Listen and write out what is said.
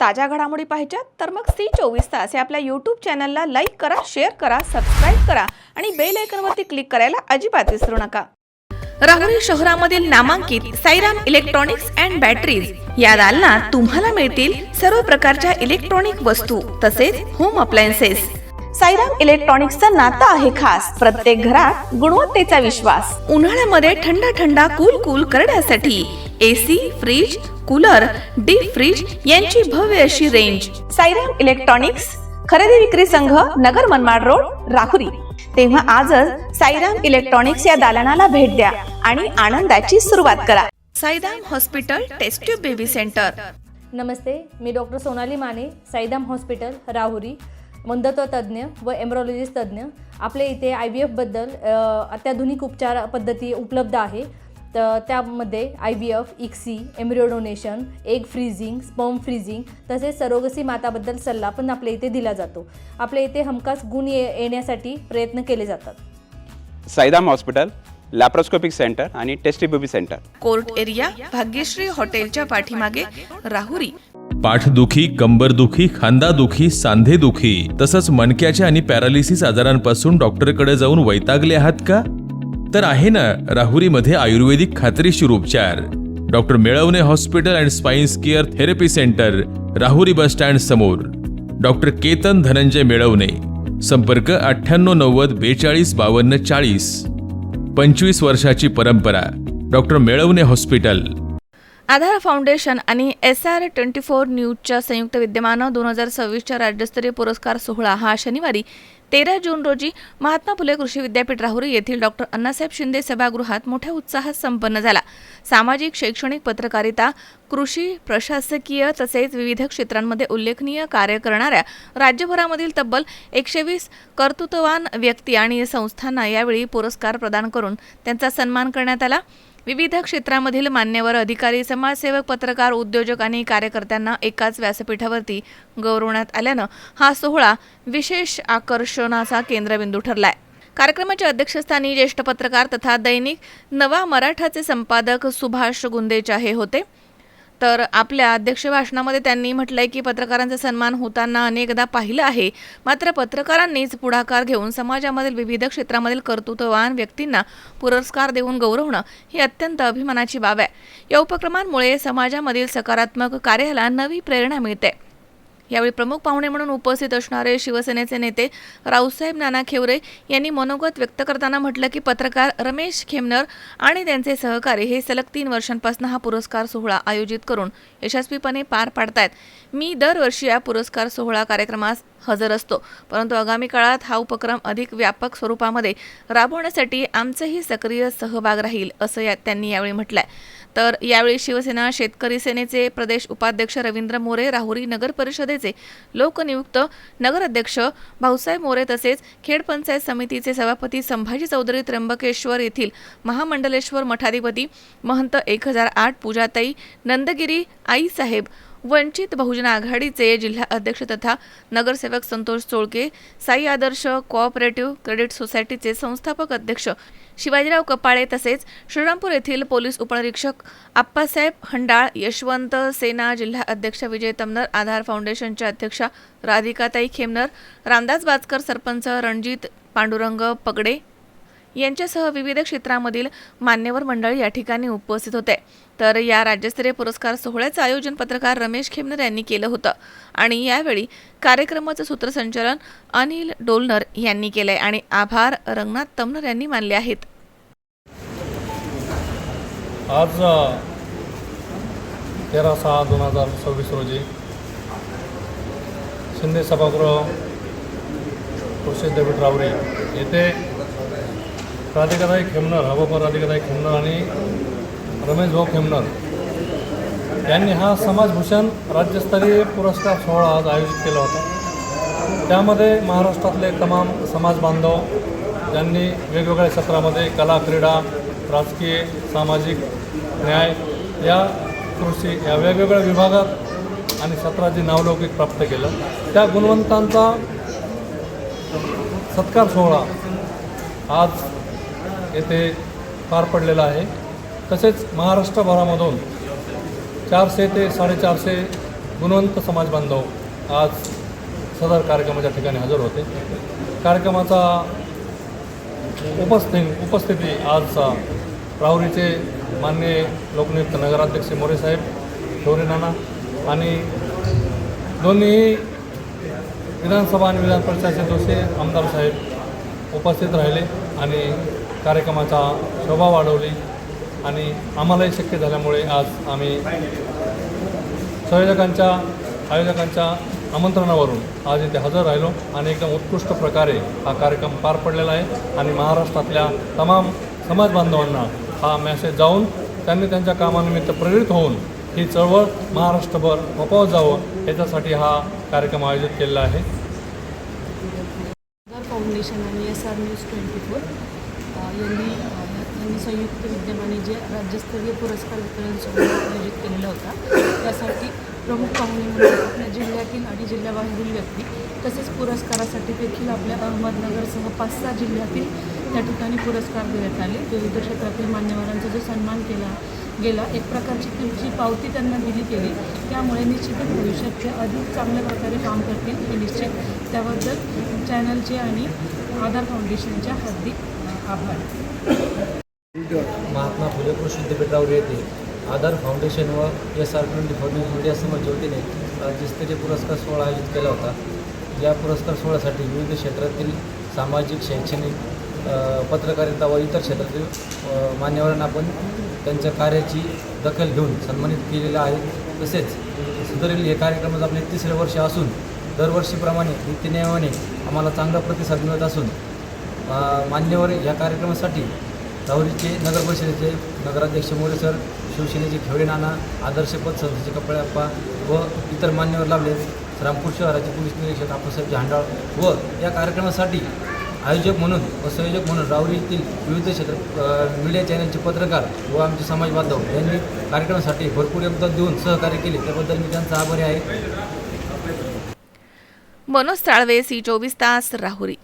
ताज्या घडामोडी पाहिजेत तर मग C24 या आपल्या यूट्यूब चॅनलला लाईक करा, शेअर करा, सबस्क्राईब करा आणि बेल आयकॉनवरती क्लिक करायला अजिबात विसरू नका। राहुरी शहरामधील नामांकित साईराम इलेक्ट्रॉनिक्स अँड बॅटरीज या दालनात तुम्हाला मिळतील सर्व प्रकारच्या इलेक्ट्रॉनिक वस्तू तसेच होम अप्लायन्सेस। साईराम इलेक्ट्रॉनिक्सचं नातं आहे खास, प्रत्येक घरात गुणवत्तेचा विश्वास। उन्हाळ्यामध्ये थंडा कूल करण्यासाठी AC, fridge, cooler, deep fridge यांची भव्य अशी रेंज। साईराम इलेक्ट्रॉनिक्स खरेदी विक्री संघ, नगर मनमाड रोड, राहुरी। तेव्हा आजच साईराम इलेक्ट्रॉनिक्स या दालनाला भेट द्या आणि आनंदाची सुरुवात करा। Sairam hospital test tube baby centre. नमस्ते, मी डॉक्टर सोनाली माने, साईराम हॉस्पिटल राहुरी, वंध्यत्व तज्ज्ञ व एम्ब्रॉलॉजिस्ट तज्ज्ञ। आपल्या इथे IVF बद्दल अत्याधुनिक उपचार पद्धती उपलब्ध आहे। तर त्यामध्ये IVF, ICSI, embryo donation, egg freezing, sperm freezing तसेच सरोगसी माताबद्दल सल्ला पण आपल्या इथे दिला जातो। आपल्या इथे हमखास गुण येण्यासाठी प्रयत्न केले जातात। साईराम हॉस्पिटल लॅप्रोस्कोपिक सेंटर आणि test baby centre, court area, Bhagyashree हॉटेलच्या पाठीमागे, राहुरी। पाठदुखी, कंबरदुखी, खांदादुखी, सांधेदुखी तसंच मणक्याच्या आणि पॅरालिसिस आजारांपासून डॉक्टरकडे जाऊन वैतागले आहात का? तर आहे ना राहुरीमध्ये आयुर्वेदिक खात्रीशीर उपचार। Doctor Melavane hospital and spines care therapy centre, Rahuri bus stand समोर। डॉक्टर केतन धनंजय मेळवणे, संपर्क 9890 42 52 40। 25 वर्षाची परंपरा, doctor Melavane hospital. Aadhaar foundation आणि SR24 न्यूजच्या संयुक्त विद्यमानं 2026च्या राज्यस्तरीय पुरस्कार सोहळा हा शनिवारी 13 जून रोजी महात्मा फुले कृषी विद्यापीठ राहुरी येथील डॉक्टर अण्णासाहेब शिंदे सभागृहात मोठ्या उत्साहात संपन्न झाला। सामाजिक, शैक्षणिक, पत्रकारिता, कृषी, प्रशासकीय तसेच विविध क्षेत्रांमध्ये उल्लेखनीय कार्य करणाऱ्या राज्यभरामधील तब्बल 120 कर्तृत्ववान व्यक्ती आणि संस्थांना यावेळी पुरस्कार प्रदान करून त्यांचा सन्मान करण्यात आला। विविध क्षेत्रामधील मान्यवर अधिकारी, समाजसेवक, पत्रकार, उद्योजक आणि कार्यकर्त्यांना एकाच व्यासपीठावरती गौरवण्यात आल्यानं हा सोहळा विशेष आकर्षणाचा केंद्रबिंदू ठरलाय। कार्यक्रमाच्या अध्यक्षस्थानी ज्येष्ठ पत्रकार तथा दैनिक नवा मराठाचे संपादक सुभाष गुंदेचा हे होते। तर आपल्या अध्यक्ष भाषणामध्ये त्यांनी म्हटलंय की पत्रकारांचा सन्मान होताना अनेकदा पाहिलं आहे, मात्र पत्रकारांनीच पुढाकार घेऊन समाजामधील विविध क्षेत्रामधील कर्तृत्ववान व्यक्तींना पुरस्कार देऊन गौरवणं ही अत्यंत अभिमानाची बाब आहे। या उपक्रमांमुळे समाजामधील सकारात्मक कार्याला नवी प्रेरणा मिळते। यावेळी प्रमुख पाहुणे म्हणून उपस्थित असणारे शिवसेनेचे नेते रावसाहेब नाना खेवरे यांनी मनोगत व्यक्त करताना म्हटलं की पत्रकार रमेश खेमनर आणि त्यांचे सहकारी हे सलग 3 वर्षांपासून हा पुरस्कार सोहळा आयोजित करून यशस्वीपणे पार पाडतायत। मी दरवर्षी या पुरस्कार सोहळा कार्यक्रमास हजर असतो, परंतु आगामी काळात हा उपक्रम अधिक व्यापक स्वरूपामध्ये राबवण्यासाठी आमचंही सक्रिय सहभाग राहील असं त्यांनी यावेळी म्हटलंय। तर यावेळी शिवसेना शेतकरी सेनेचे प्रदेश उपाध्यक्ष रवींद्र मोरे, राहुरी नगर परिषदेचे लोकनियुक्त नगराध्यक्ष भाऊसाहेब मोरे तसेच खेड पंचायत समितीचे सभापती संभाजी चौधरी, त्र्यंबकेश्वर येथील महामंडलेश्वर मठाधिपती महंत 1008 पूजाताई, नंदगिरी आईसाहेब, वंचित बहुजन आघाडीचे जिल्हा अध्यक्ष तथा नगरसेवक संतोष चोळके, साई आदर्श कोऑपरेटिव्ह क्रेडिट सोसायटीचे संस्थापक अध्यक्ष शिवाजीराव कपाळे तसेच श्रीरामपूर येथील पोलीस उपनिरीक्षक आप्पासाहेब हंडाळ, यशवंत सेना जिल्हा अध्यक्ष विजय तमनर, आधार फाउंडेशनच्या अध्यक्षा राधिकाताई खेमनर, रामदास बाचकर सरपंच रणजित पांडुरंग पगडे यांच्यासह विविध क्षेत्रामधील मान्यवर मंडळी या ठिकाणी उपस्थित होते। तर या राज्यस्तरीय पुरस्कार सोहळ्याचं आयोजन पत्रकार रमेश खेमनर यांनी केलं होतं आणि यावेळी कार्यक्रमाचं सूत्रसंचालन अनिल डोलनर यांनी केलंय आणि आभार रंगनाथ तमनर यांनी मानले आहेत। आज 13/6/2026 रोजी शिंदे सभागृह कृषी विद्यापीठ राहुरी येथे राधिकाताई खेमनर, हवापर राधिकाताई खेमनर आणि रमेश भाऊ खेमनर यांनी हा समाजभूषण राज्यस्तरीय पुरस्कार सोहळा आज आयोजित केला होता। त्यामध्ये महाराष्ट्रातले तमाम समाज बांधव ज्यांनी वेगवेगळ्या क्षेत्रामध्ये कला, क्रीडा, राजकीय, सामाजिक न्याय या कृषी या वेगवेगळ्या विभागात आणि क्षेत्राची नावलौकिक प्राप्त केलं, त्या गुणवंतांचा सत्कार सोहळा आज येथे पार पडलेला आहे। तसेच महाराष्ट्रभरामधून 400 ते 450 गुणवंत समाज बांधव आज सदर कार्यक्रमाच्या ठिकाणी हजर होते. कार्यक्रमाचा उपस्थिती आज राहुरीचे माननीय लोकनियुक्त नगराध्यक्ष मोरे साहेब, शौर्य नाना आणि दोन्ही विधानसभा आणि विधान परिषदेचे दोषे आमदार साहेब उपस्थित राहिले आणि कार्यक्रमाचा शोभा वाढवली. आणि आम्हालाही शक्य झाल्यामुळे आज आम्ही आयोजकांच्या आमंत्रणावरून आज इथे हजर राहिलो आणि एकदम उत्कृष्ट प्रकारे हा कार्यक्रम पार पडलेला आहे. आणि महाराष्ट्रातल्या तमाम समाज बांधवांना हा मेसेज जाऊन त्यांनी त्यांच्या कामानिमित्त प्रेरित होऊन ही चळवळ महाराष्ट्रभर फोफावत जावं याच्यासाठी हा कार्यक्रम आयोजित केलेला आहे. आधार फाउंडेशन आणि SR न्यूज 24 यांनी संयुक्त विद्यमाने जे राज्यस्तरीय पुरस्कार वितरण सोहळा आयोजित केलेला होता, त्यासाठी प्रमुख पाहुणे म्हणून आपल्या जिल्ह्यातील आणि जिल्ह्याबाहेरील व्यक्ती तसेच पुरस्कारासाठी देखील आपल्या अहमदनगरसह 5-6 जिल्ह्यातील त्या ठिकाणी पुरस्कार देण्यात आले. विविध क्षेत्रातील मान्यवरांचा जो सन्मान केला गेला, एक प्रकारची तुमची पावती त्यांना दिली गेली. त्यामुळे निश्चितच भविष्यात ते अधिक चांगल्या प्रकारे काम करतील हे निश्चित. त्याबद्दल चॅनलचे आणि आधार फाउंडेशनच्या हार्दिक आभार. महात्मा फुले कृषी विद्यापीठ राहुरी येथे आधार फाउंडेशन व SR 24 न्यूज मीडिया समूहाच्या वतीने राज्यस्तरीय पुरस्कार सोहळा आयोजित केला होता. या पुरस्कार सोहळ्यासाठी विविध क्षेत्रातील सामाजिक, शैक्षणिक, पत्रकारिता व इतर क्षेत्रातील मान्यवरांना आपण त्यांच्या कार्याची दखल घेऊन सन्मानित केलेलं आहे. तसेच सुधारेल हे कार्यक्रमाचं आपले 3रे वर्ष असून दरवर्षीप्रमाणे नित्यनियमाने आम्हाला चांगला प्रतिसाद मिळत असून मान्यवर या कार्यक्रमासाठी राहुरीचे नगर परिषदेचे नगराध्यक्ष मोरे सर, शिवसेनेचे खेवडे नाना, आदर्श पद संस्थेचे कपड्याप्पा व इतर मान्यवर लाभले. रामपूर शहराचे पोलीस निरीक्षक आप्पासाहेब झांडाळ व या कार्यक्रमासाठी आयोजक म्हणून व संयोजक म्हणून राहुरीतील विविध क्षेत्र मीडिया चॅनलचे पत्रकार व आमचे समाज बांधव यांनी कार्यक्रमासाठी भरपूर योगदान देऊन सहकार्य केले. त्याबद्दल मी त्यांचा आभारी आहे. मनोज साळवे, C24 तास, राहुरी.